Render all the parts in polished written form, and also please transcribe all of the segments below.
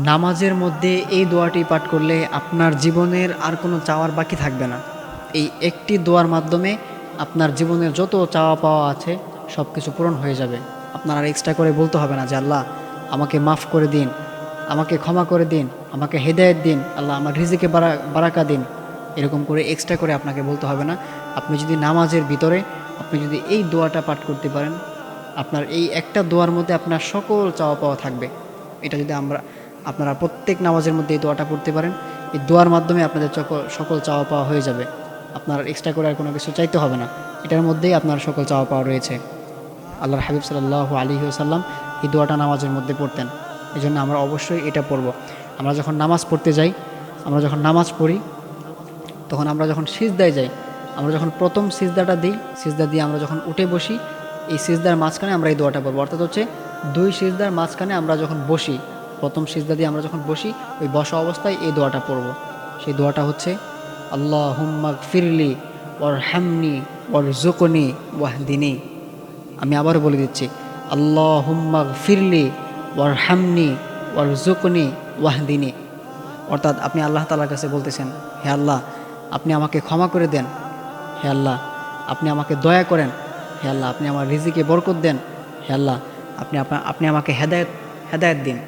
নামাজের মধ্যে এই দোয়াটি পাঠ করলে আপনার জীবনের আর কোনো চাওয়ার বাকি থাকবে না। এই একটি দোয়ার মাধ্যমে আপনার জীবনের যত চাওয়া পাওয়া আছে সব কিছু পূরণ হয়ে যাবে। আপনার আর এক্সট্রা করে বলতে হবে না যে আল্লাহ আমাকে মাফ করে দিন, আমাকে ক্ষমা করে দিন, আমাকে হেদায়েত দিন, আল্লাহ আমার রিজিকে বারাকা দিন। এরকম করে এক্সট্রা করে আপনাকে বলতে হবে না। আপনি যদি নামাজের ভিতরে আপনি যদি এই দোয়াটা পাঠ করতে পারেন, আপনার এই একটা দোয়ার মধ্যে আপনার সকল চাওয়া পাওয়া থাকবে। এটা যদি আপনারা প্রত্যেক নামাজের মধ্যে এই দোয়াটা পড়তে পারেন, এই দোয়ার মাধ্যমে আপনাদের সকল চাওয়া পাওয়া হয়ে যাবে। আপনার এক্সট্রা করে আর কোনো কিছু চাইতে হবে না। এটার মধ্যেই আপনার সকল চাওয়া পাওয়া রয়েছে। আল্লাহর হাবিব সাল্লাল্লাহু আলাইহি ওয়াসাল্লাম এই দোয়াটা নামাজের মধ্যে পড়তেন। এই জন্য আমরা অবশ্যই এটা পড়ব। আমরা যখন নামাজ পড়তে যাই, আমরা যখন নামাজ পড়ি, তখন আমরা যখন সিজদায় যাই, আমরা যখন প্রথম সিজদাটা দিই, সিজদা দিয়ে আমরা যখন উঠে বসি, এই সিজদার মাঝখানে আমরা এই দোয়াটা পড়বো। অর্থাৎ হচ্ছে দুই সিজদার মাঝখানে আমরা যখন বসি, প্রথম সিজদা দিয়ে আমরা যখন বসি, ওই বসা অবস্থায় এই দোয়াটা পড়ব। সেই দোয়াটা হচ্ছে আল্লাহুম্মা গফিরলি ওয়ারহামনি ওয়ারজুকনি ওয়াহদিনি। আমি আবারও বলে দিচ্ছি, আল্লাহুম্মা গফিরলি ওয়ারহামনি ওয়ারজুকনি ওয়াহদিনি। অর্থাৎ আপনি আল্লাহ তাআলার কাছে বলতেছেন, হে আল্লাহ আপনি আমাকে ক্ষমা করে দেন, হে আল্লাহ আপনি আমাকে দয়া করেন, হে আল্লাহ আপনি আমার রিজিকে বরকত দেন, হে আল্লাহ আপনি আমাকে হেদায়েত দিন।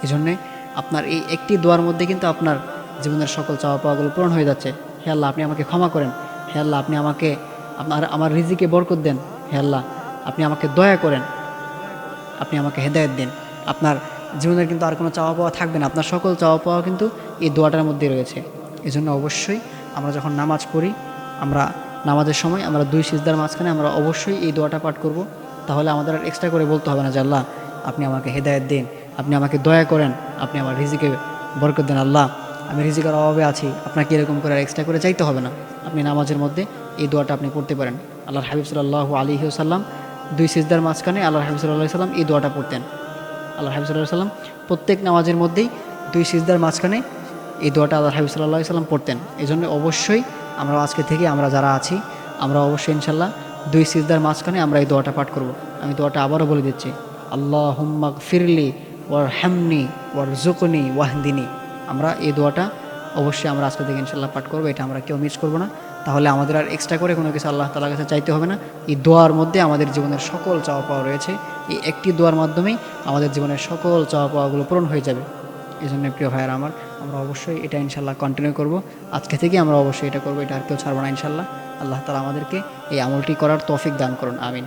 এই জন্যে আপনার এই একটি দোয়ার মধ্যে কিন্তু আপনার জীবনের সকল চাওয়া পাওয়াগুলো পূরণ হয়ে যাচ্ছে। হে আল্লাহ আপনি আমাকে ক্ষমা করেন, হে আল্লাহ আপনি আমাকে আমার রিজিকে বরকত দেন, হে আল্লাহ আপনি আমাকে দয়া করেন, আপনি আমাকে হেদায়েত দিন। আপনার জীবনের কিন্তু আর কোনো চাওয়া পাওয়া থাকবে না। আপনার সকল চাওয়া পাওয়া কিন্তু এই দোয়াটার মধ্যেই রয়েছে। এই জন্য অবশ্যই আমরা যখন নামাজ পড়ি, আমরা নামাজের সময় আমরা দুই সিজদার মাঝখানে আমরা অবশ্যই এই দোয়াটা পাঠ করব। তাহলে আমাদের আর এক্সট্রা করে বলতে হবে না যে আল্লাহ আপনি আমাকে হেদায়েত দিন, আপনি আমাকে দয়া করেন, আপনি আমার রিজিকে বরকত দেন, আল্লাহ আমি রিজিকের অভাবে আছি, আপনাকে এরকম করে আর এক্সট্রা করে চাইতে হবে না। আপনি নামাজের মধ্যে এই দোয়াটা আপনি পড়তে পারেন। আল্লাহর হাবিব সাল্লাল্লাহু আলাইহি ওয়াসাল্লাম দুই সিজদার মাঝখানে আল্লাহর হাবিব সাল্লাল্লাহু আলাইহি ওয়াসাল্লাম এই দোয়াটা পড়তেন। আল্লাহর হাবিব সাল্লাল্লাহু আলাইহি ওয়াসাল্লাম প্রত্যেক নামাজের মধ্যেই দুই সিজদার মাঝখানে এই দোয়াটা আল্লাহর হাবিব সাল্লাল্লাহু আলাইহি ওয়াসাল্লাম পড়তেন। এই জন্য অবশ্যই আমরা আজকে থেকে আমরা যারা আছি, আমরা অবশ্যই ইনশাল্লাহ দুই সিজদার মাঝখানে আমরা এই দোয়াটা পাঠ করব। আমি দোয়াটা আবারও বলে দিচ্ছি, আল্লাহুম্মা গফিরলি ওয়ারহামনি ওয়ারজুকনি ওয়াহদিনি। আমরা এই দোয়াটা অবশ্যই আমরা আজকে থেকে ইনশাল্লাহ পাঠ করবো। এটা আমরা কেউ মিস করবো না। তাহলে আমাদের আর এক্সট্রা করে কোনো কিছু আল্লাহ তাআলার কাছে চাইতে হবে না। এই দোয়ার মধ্যে আমাদের জীবনের সকল চাওয়া পাওয়া রয়েছে। এই একটি দোয়ার মাধ্যমেই আমাদের জীবনের সকল চাওয়া পাওয়াগুলো পূরণ হয়ে যাবে। এই জন্য প্রিয় ভাইয়েরা আমার, আমরা অবশ্যই এটা ইনশাল্লাহ কন্টিনিউ করব। আজকে থেকে আমরা অবশ্যই এটা করবো, এটা আর কেউ ছাড়বো না ইনশাল্লাহ। আল্লাহ তাআলা আমাদেরকে এই আমলটি করার তৌফিক দান করুন, আমিন।